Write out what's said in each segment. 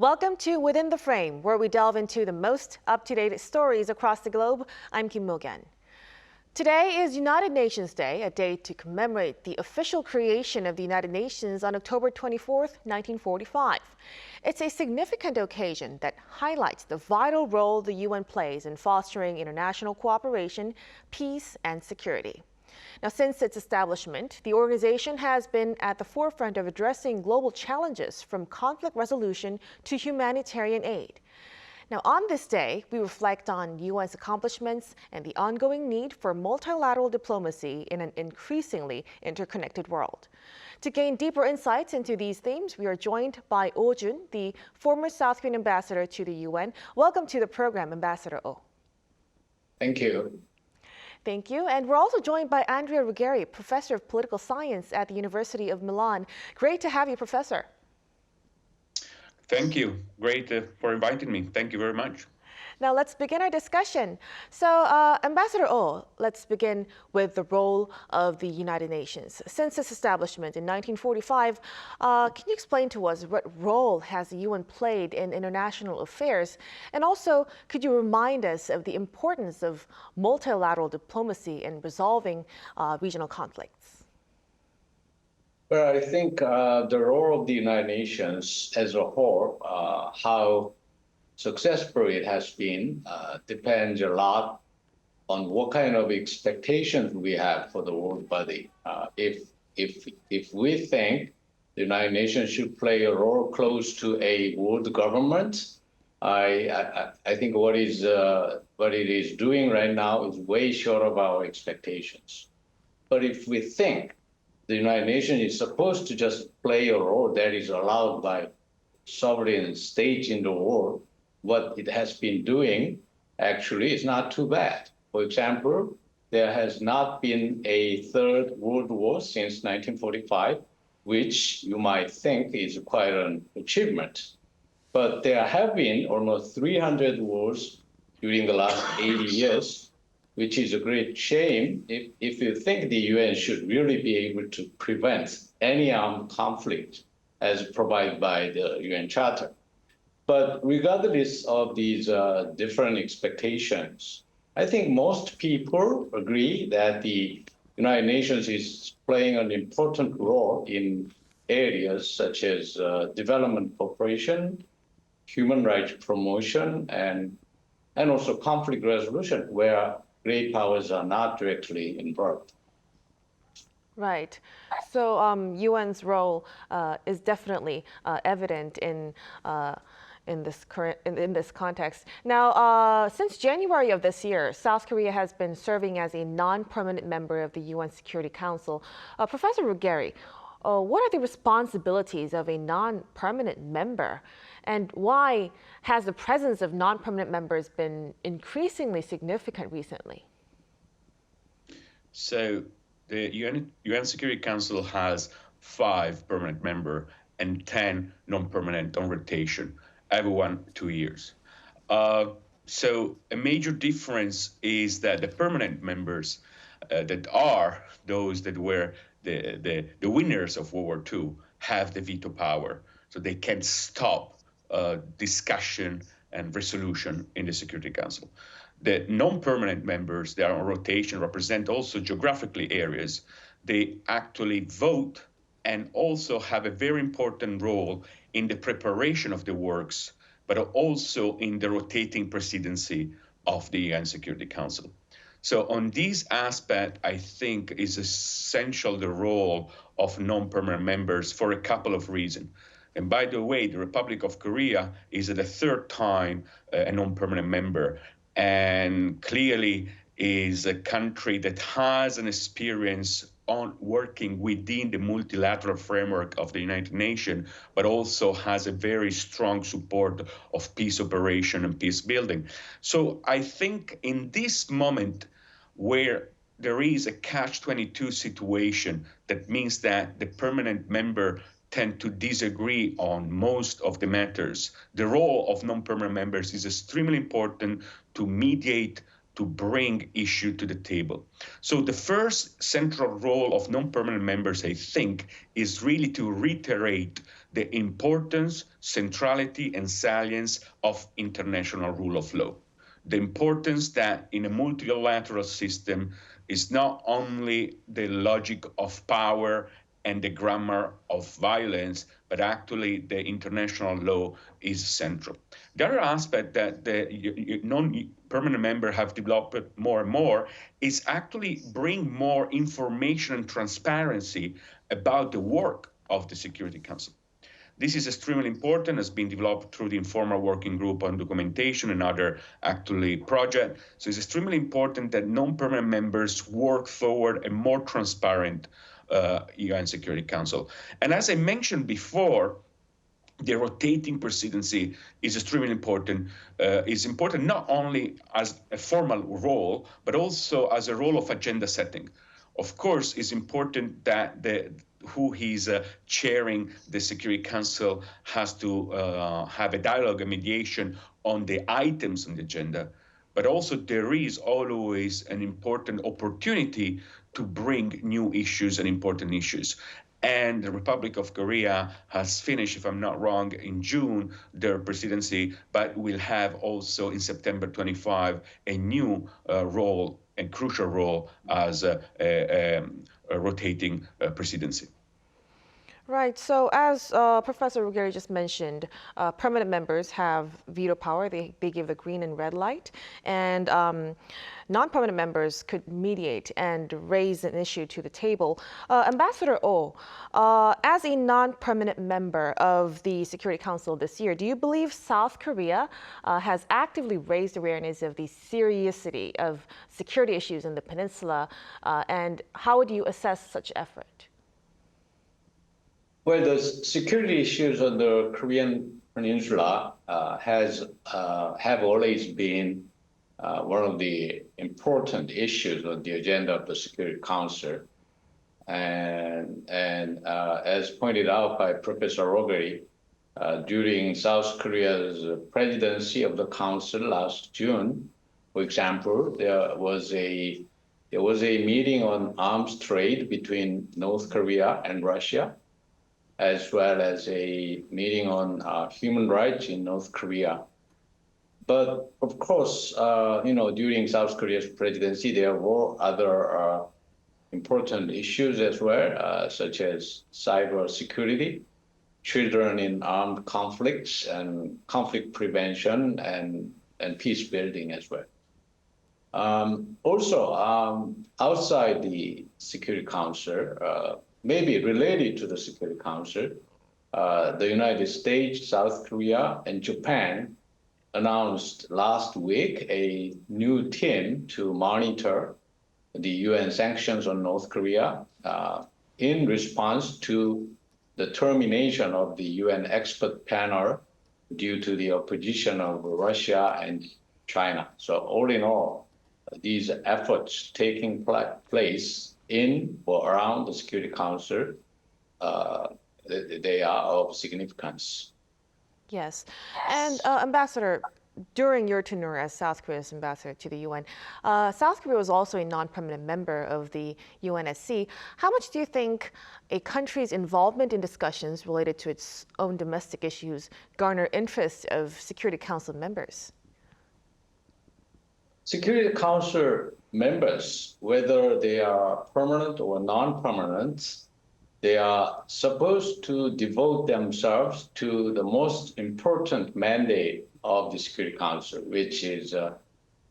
Welcome to Within the Frame, where we delve into the most up-to-date stories across the globe. I'm Kim Mok-yeon. Today is United Nations Day, a day to commemorate the official creation of the United Nations on October 24th, 1945. It's a significant occasion that highlights the vital role the UN plays in fostering international cooperation, peace, and security. Now, since its establishment, the organization has been at the forefront of addressing global challenges from conflict resolution to humanitarian aid. Now, on this day, we reflect on UN's accomplishments and the ongoing need for multilateral diplomacy in an increasingly interconnected world. To gain deeper insights into these themes, we are joined by Oh Joon, the former South Korean ambassador to the UN. Welcome to the program, Ambassador Oh. Thank you. Thank you. And we're also joined by Andrea Ruggieri, professor of political science at the University of Milan. Great to have you, Professor. Thank you. Great for inviting me. Thank you very much. Now let's begin our discussion. So, Ambassador Oh, let's begin with the role of the United Nations. Since its establishment in 1945, can you explain to us what role has the UN played in international affairs? And also, could you remind us of the importance of multilateral diplomacy in resolving regional conflicts? Well, I think the role of the United Nations as a whole, how successful it has been, depends a lot on what kind of expectations we have for the world body. If we think the United Nations should play a role close to a world government, I think what it is doing right now is way short of our expectations. But if we think the United Nations is supposed to just play a role that is allowed by sovereign states in the world, what it has been doing actually is not too bad. For example, there has not been a third world war since 1945, which you might think is quite an achievement. But there have been almost 300 wars during the last 80 years, which is a great shame if you think the UN should really be able to prevent any armed conflict as provided by the UN Charter. But regardless of these different expectations, I think most people agree that the United Nations is playing an important role in areas such as development cooperation, human rights promotion, and also conflict resolution, where great powers are not directly involved. Right. So UN's role is definitely evident in this context. Now, since January of this year, South Korea has been serving as a non-permanent member of the UN Security Council. Professor Ruggieri, what are the responsibilities of a non-permanent member? And why has the presence of non-permanent members been increasingly significant recently? So the UN Security Council has 5 permanent members and 10 non-permanent on rotation, every 2 years. So a major difference is that the permanent members that are those that were the winners of World War II have the veto power. So they can stop discussion and resolution in the Security Council. The non-permanent members that are on rotation represent also geographically areas. They actually vote and also have a very important role in the preparation of the works, but also in the rotating presidency of the UN Security Council. So on this aspect, I think is essential the role of non-permanent members for a couple of reasons. And by the way, the Republic of Korea is the 3rd time a non-permanent member, and clearly is a country that has an experience on working within the multilateral framework of the United Nations, but also has a very strong support of peace operation and peace building. So I think in this moment where there is a catch-22 situation, that means that the permanent member tend to disagree on most of the matters. The role of non-permanent members is extremely important to mediate, to bring issue to the table. So the first central role of non-permanent members, I think, is really to reiterate the importance, centrality, and salience of international rule of law. The importance that in a multilateral system is not only the logic of power and the grammar of violence, but actually the international law is central. The other aspect that the non-permanent members have developed more and more is actually bring more information and transparency about the work of the Security Council. This is extremely important, has been developed through the informal working group on documentation and other actually projects. So it's extremely important that non-permanent members work forward a more transparent UN Security Council. And as I mentioned before, the rotating presidency is extremely important. It's important not only as a formal role, but also as a role of agenda setting. Of course, it's important that who is chairing the Security Council has to have a dialogue and mediation on the items on the agenda, but also there is always an important opportunity to bring new issues and important issues. And the Republic of Korea has finished, if I'm not wrong, in June, their presidency, but will have also in September 25 a new role, a crucial role as a rotating presidency. Right. So as Professor Ruggieri just mentioned, permanent members have veto power. They give the green and red light. And non-permanent members could mediate and raise an issue to the table. Ambassador Oh, as a non-permanent member of the Security Council this year, do you believe South Korea has actively raised awareness of the seriousity of security issues in the peninsula? And how would you assess such effort? Well, the security issues on the Korean Peninsula have always been one of the important issues on the agenda of the Security Council. And as pointed out by Professor Ruggieri, during South Korea's presidency of the Council last June, for example, there was a meeting on arms trade between North Korea and Russia, as well as a meeting on human rights in North Korea. But of course, during South Korea's presidency, there were other important issues as well, such as cyber security, children in armed conflicts, and conflict prevention and peace building as well. Also, outside the Security Council, maybe related to the Security Council, the United States, South Korea, and Japan announced last week a new team to monitor the UN sanctions on North Korea in response to the termination of the UN expert panel due to the opposition of Russia and China. So all in all, these efforts taking place in or around the Security Council, they are of significance. Yes. And Ambassador, during your tenure as South Korea's ambassador to the UN, South Korea was also a non-permanent member of the UNSC. How much do you think a country's involvement in discussions related to its own domestic issues garner interest of Security Council members? Security Council members, whether they are permanent or non-permanent, they are supposed to devote themselves to the most important mandate of the Security Council, which is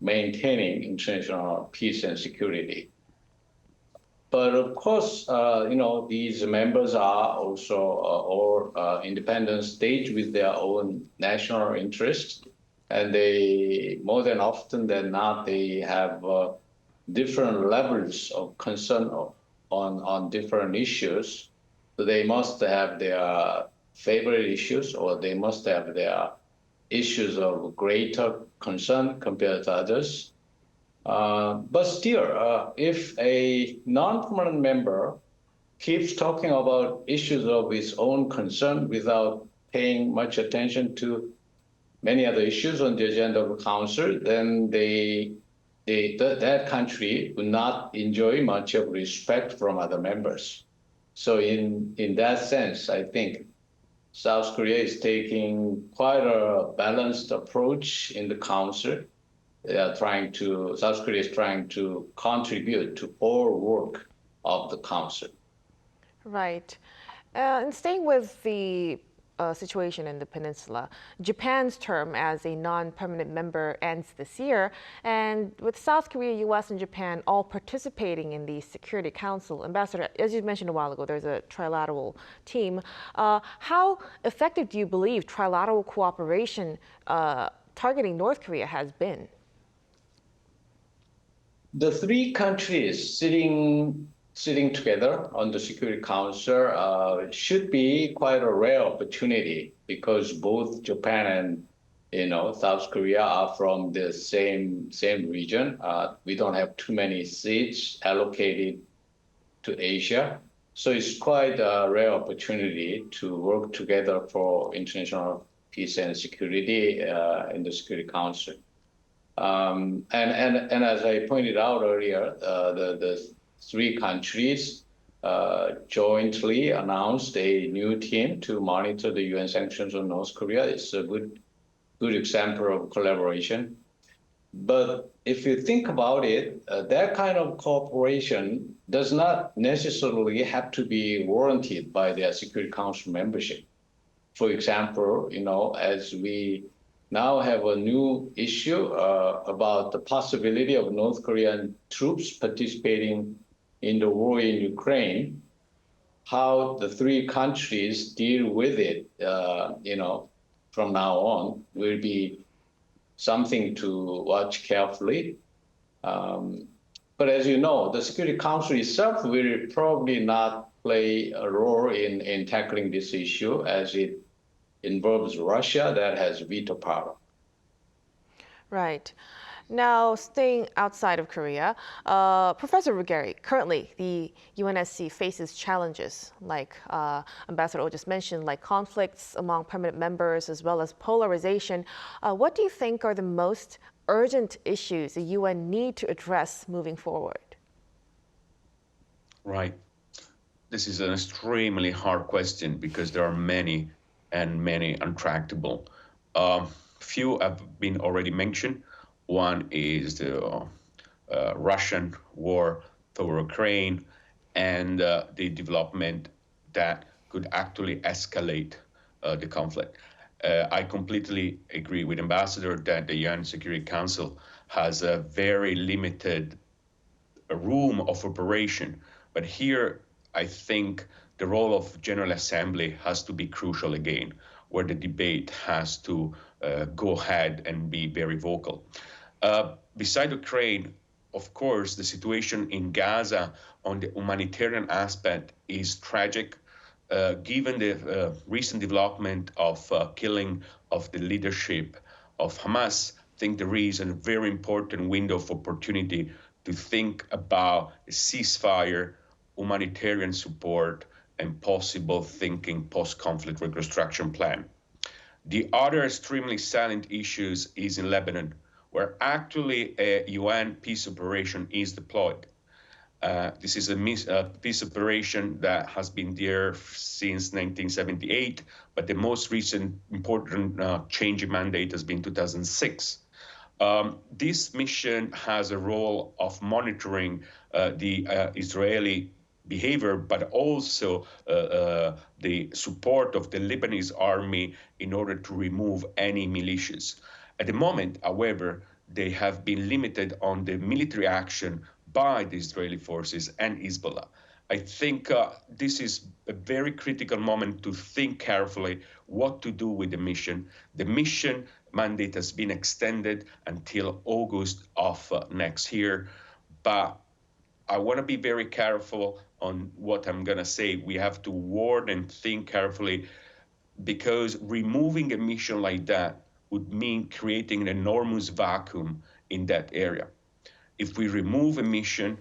maintaining international peace and security. But of course, these members are also all independent states with their own national interests. And they, more than often than not, they have different levels of concern on different issues. So they must have their favorite issues, or they must have their issues of greater concern compared to others. But still, if a non-permanent member keeps talking about issues of its own concern without paying much attention to many other issues on the agenda of the Council, then that country will not enjoy much of respect from other members. So in that sense, I think South Korea is taking quite a balanced approach in the council. South Korea is trying to contribute to all work of the council. Right. And staying with the situation in the peninsula, Japan's term as a non-permanent member ends this year, and with South Korea, U.S., and Japan all participating in the Security Council, Ambassador, as you mentioned a while ago, there's a trilateral team. How effective do you believe trilateral cooperation targeting North Korea has been? The three countries sitting together on the Security Council should be quite a rare opportunity because both Japan and South Korea are from the same region. We don't have too many seats allocated to Asia, so it's quite a rare opportunity to work together for international peace and security in the Security Council. And as I pointed out earlier, the three countries jointly announced a new team to monitor the UN sanctions on North Korea. It's a good example of collaboration. But if you think about it, that kind of cooperation does not necessarily have to be warranted by their Security Council membership. For example, as we now have a new issue about the possibility of North Korean troops participating in the war in Ukraine, how the three countries deal with it, from now on will be something to watch carefully. But as you know, the Security Council itself will probably not play a role in tackling this issue as it involves Russia that has veto power. Right. Now, staying outside of Korea, Professor Ruggieri, currently the UNSC faces challenges like Ambassador Oh just mentioned, like conflicts among permanent members as well as polarization. What do you think are the most urgent issues the UN need to address moving forward? Right. This is an extremely hard question because there are many and many untractable. Few have been already mentioned. One is the Russian war for Ukraine and the development that could actually escalate the conflict. I completely agree with Ambassador that the UN Security Council has a very limited room of operation. But here, I think the role of General Assembly has to be crucial again, where the debate has to go ahead and be very vocal. Beside Ukraine, of course, the situation in Gaza on the humanitarian aspect is tragic. Given the recent development of killing of the leadership of Hamas, I think there is a very important window of opportunity to think about a ceasefire, humanitarian support, and possible thinking post-conflict reconstruction plan. The other extremely salient issues is in Lebanon, where actually a UN peace operation is deployed. This is a peace operation that has been there since 1978, but the most recent important change in mandate has been 2006. This mission has a role of monitoring the Israeli behavior, but also the support of the Lebanese army in order to remove any militias. At the moment, however, they have been limited on the military action by the Israeli forces and Hezbollah. I think this is a very critical moment to think carefully what to do with the mission. The mission mandate has been extended until August of next year, but I want to be very careful on what I'm going to say. We have to warn and think carefully because removing a mission like that would mean creating an enormous vacuum in that area. If we remove a mission,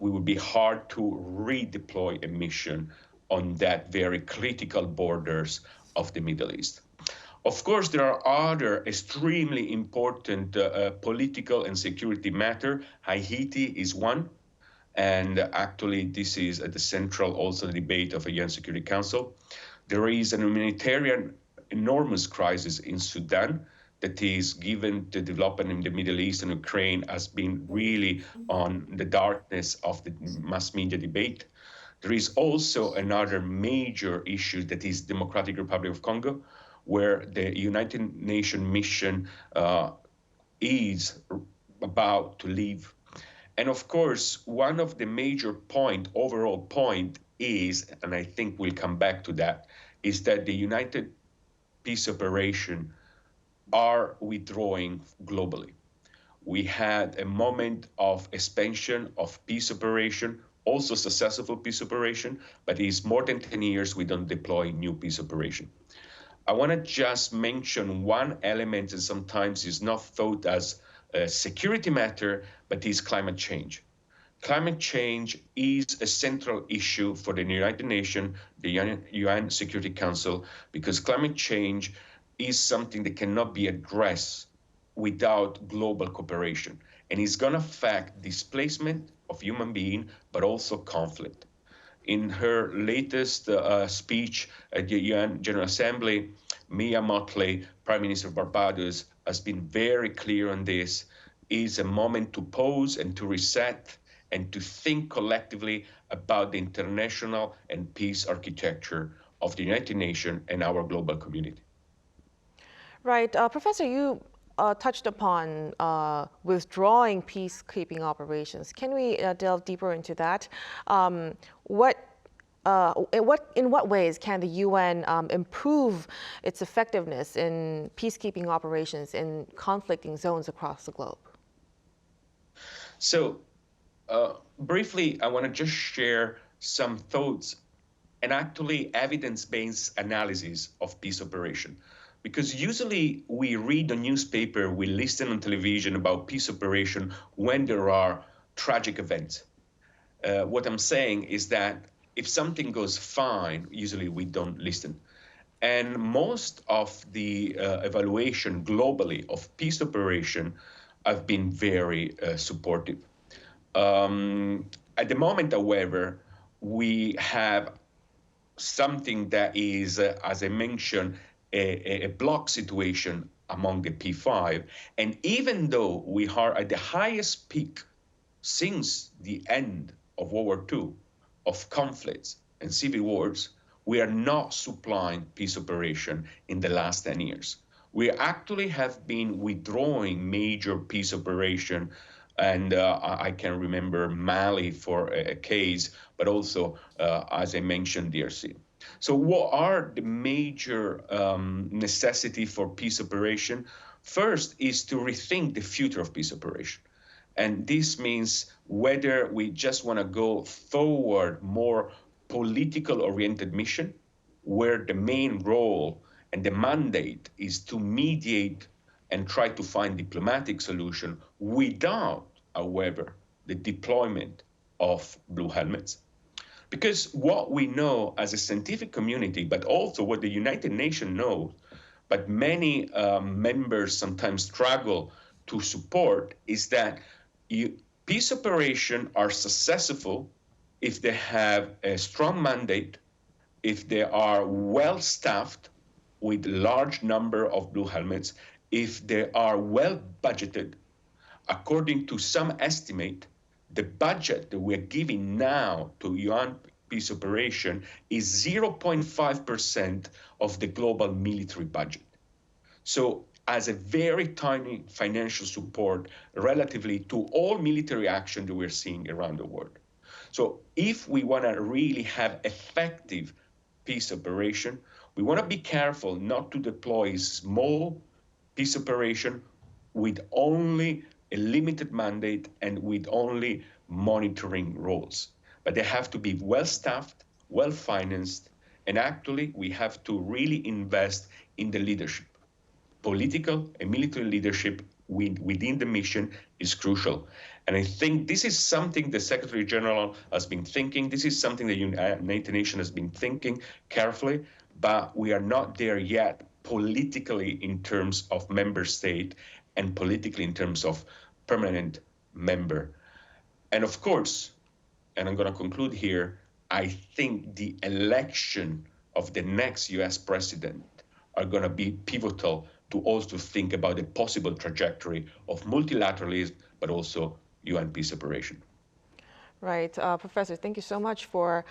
we would be hard to redeploy a mission on that very critical borders of the Middle East. Of course, there are other extremely important political and security matter. Haiti is one. And actually, this is at the central also debate of a UN Security Council. There is an humanitarian enormous crisis in Sudan that is, given the development in the Middle East and Ukraine, has been really on the darkness of the mass media debate. There is also another major issue that is Democratic Republic of Congo, where the United Nations mission is about to leave. And of course, one of the major overall point is, and I think we'll come back to that, is that the United Peace Operation are withdrawing globally. We had a moment of expansion of peace operation, also successful peace operation, but it's more than 10 years we don't deploy new peace operation. I want to just mention one element that sometimes is not thought as a security matter, but is climate change. Climate change is a central issue for the United Nations, the UN Security Council, because climate change is something that cannot be addressed without global cooperation. And it's going to affect displacement of human beings, but also conflict. In her latest speech at the UN General Assembly, Mia Mottley, Prime Minister of Barbados, has been very clear on this. It's a moment to pause and to reset and to think collectively about the international and peace architecture of the United Nations and our global community. Right. Professor, you touched upon withdrawing peacekeeping operations. Can we delve deeper into that? In what ways can the UN improve its effectiveness in peacekeeping operations in conflicting zones across the globe? So, briefly, I want to just share some thoughts and actually evidence-based analysis of peace operation. Because usually we read the newspaper, we listen on television about peace operation when there are tragic events. What I'm saying is that if something goes fine, usually we don't listen. And most of the evaluation globally of peace operation have been very supportive. At the moment, however, we have something that is, as I mentioned, a block situation among the P5. And even though we are at the highest peak since the end of World War II of conflicts and civil wars, we are not supplying peace operation in the last 10 years. We actually have been withdrawing major peace operation, and I can remember Mali for a case, but also, as I mentioned, DRC. So what are the major necessity for peace operation? First is to rethink the future of peace operation. And this means whether we just want to go forward more political oriented mission, where the main role and the mandate is to mediate and try to find diplomatic solution without, however, the deployment of blue helmets. Because what we know as a scientific community, but also what the United Nations knows, but many members sometimes struggle to support, is that peace operations are successful if they have a strong mandate, if they are well staffed with a large number of blue helmets, if they are well budgeted. According to some estimate, the budget that we're giving now to UN peace operation is 0.5% of the global military budget. So as a very tiny financial support relatively to all military action that we're seeing around the world. So if we want to really have effective peace operation, we want to be careful not to deploy small peace operation with only a limited mandate and with only monitoring roles. But they have to be well-staffed, well-financed, and actually we have to really invest in the leadership. Political and military leadership within the mission is crucial. And I think this is something the Secretary General has been thinking. This is something the United Nations has been thinking carefully, but we are not there yet politically in terms of member state and politically in terms of permanent member. And of course, and I'm going to conclude here, I think the election of the next US president are going to be pivotal to also think about the possible trajectory of multilateralism, but also UN peace operation. Right. Professor, thank you so much for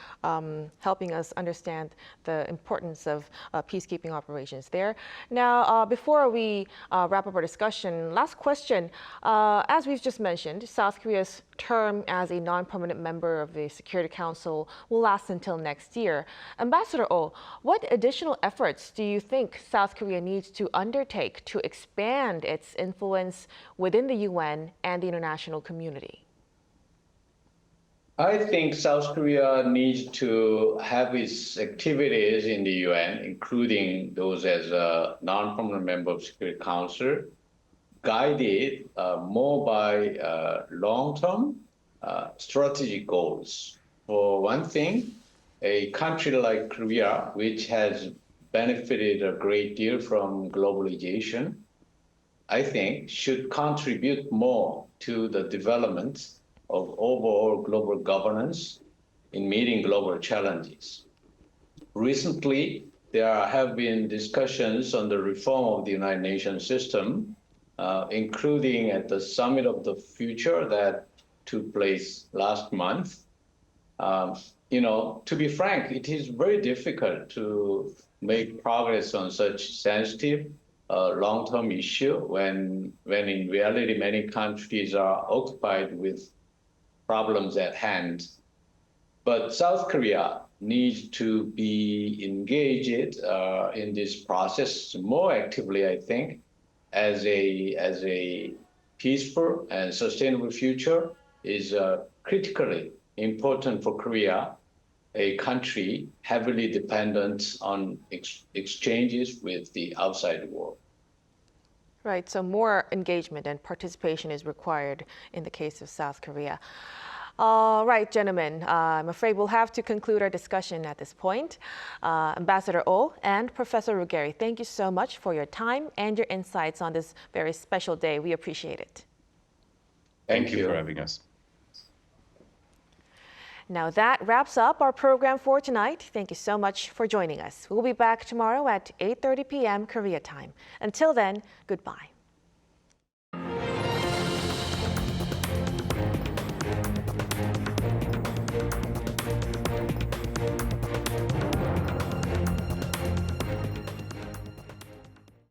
helping us understand the importance of peacekeeping operations there. Now, before we wrap up our discussion, last question. As we've just mentioned, South Korea's term as a non-permanent member of the Security Council will last until next year. Ambassador Oh, what additional efforts do you think South Korea needs to undertake to expand its influence within the UN and the international community? I think South Korea needs to have its activities in the UN, including those as a non-permanent member of Security Council, guided more by long-term strategic goals. For one thing, a country like Korea, which has benefited a great deal from globalization, I think should contribute more to the development of overall global governance in meeting global challenges. Recently, there have been discussions on the reform of the United Nations system, including at the Summit of the Future that took place last month. To be frank, it is very difficult to make progress on such sensitive long-term issue when in reality many countries are occupied with problems at hand. But South Korea needs to be engaged in this process more actively, I think, as a peaceful and sustainable future is critically important for Korea, a country heavily dependent on exchanges with the outside world. Right, so more engagement and participation is required in the case of South Korea. All right, gentlemen, I'm afraid we'll have to conclude our discussion at this point. Ambassador Oh and Professor Ruggieri, thank you so much for your time and your insights on this very special day. We appreciate it. Thank you for having us. Now that wraps up our program for tonight. Thank you so much for joining us. We'll be back tomorrow at 8:30 p.m. Korea time. Until then, goodbye.